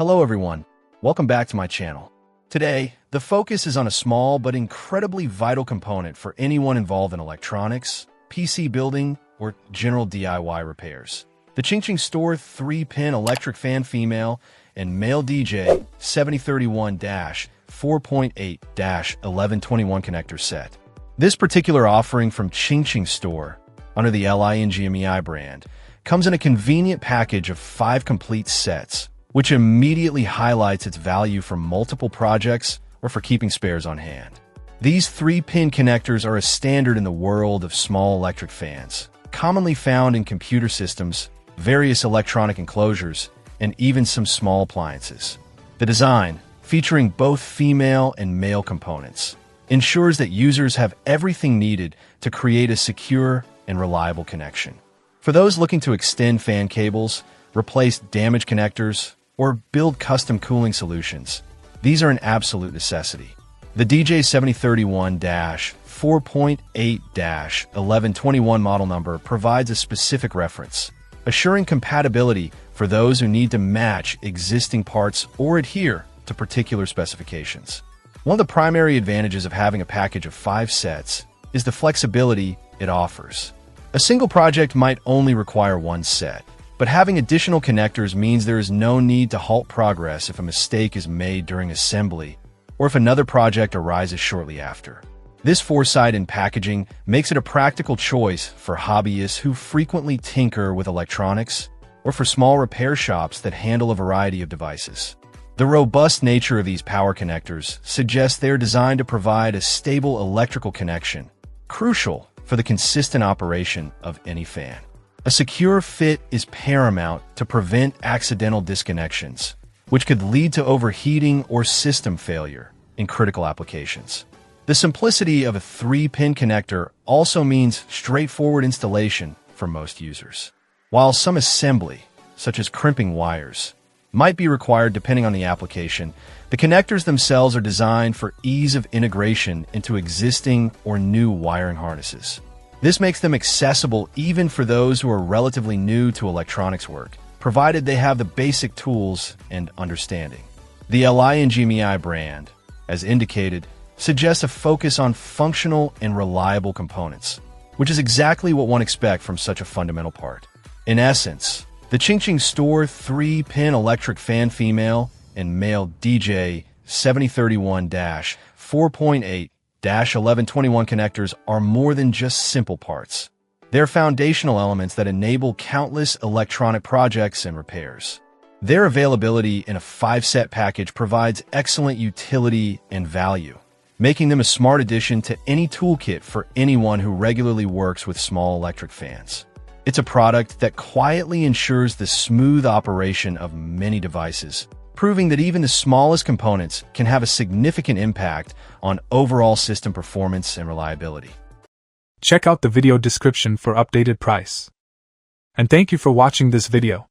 Hello everyone, welcome back to my channel. Today, the focus is on a small but incredibly vital component for anyone involved in electronics, PC building, or general DIY repairs. The Qingqing Store 3-pin electric fan female and male DJ7031-4.8-11 connector set. This particular offering from Qingqing Store, under the Qingmei brand, comes in a convenient package of 5 complete sets, which immediately highlights its value for multiple projects or for keeping spares on hand. These 3-pin connectors are a standard in the world of small electric fans, commonly found in computer systems, various electronic enclosures, and even some small appliances. The design, featuring both female and male components, ensures that users have everything needed to create a secure and reliable connection. For those looking to extend fan cables, replace damaged connectors, or build custom cooling solutions, these are an absolute necessity. The DJ7031-4.8-11 model number provides a specific reference, assuring compatibility for those who need to match existing parts or adhere to particular specifications. One of the primary advantages of having a package of 5 sets is the flexibility it offers. A single project might only require 1 set, but having additional connectors means there is no need to halt progress if a mistake is made during assembly or if another project arises shortly after. This foresight in packaging makes it a practical choice for hobbyists who frequently tinker with electronics or for small repair shops that handle a variety of devices. The robust nature of these power connectors suggests they are designed to provide a stable electrical connection, crucial for the consistent operation of any fan. A secure fit is paramount to prevent accidental disconnections, which could lead to overheating or system failure in critical applications. The simplicity of a 3-pin connector also means straightforward installation for most users. While some assembly, such as crimping wires, might be required depending on the application, the connectors themselves are designed for ease of integration into existing or new wiring harnesses. This makes them accessible even for those who are relatively new to electronics work, provided they have the basic tools and understanding. The Qingmei brand, as indicated, suggests a focus on functional and reliable components, which is exactly what one expects from such a fundamental part. In essence, the Qingqing Store 3-pin electric fan female and male DJ7031-4.8-11 connectors are more than just simple parts. They're foundational elements that enable countless electronic projects and repairs. Their availability in a 5-set package provides excellent utility and value, making them a smart addition to any toolkit for anyone who regularly works with small electric fans. It's a product that quietly ensures the smooth operation of many devices, proving that even the smallest components can have a significant impact on overall system performance and reliability. Check out the video description for updated price. And thank you for watching this video.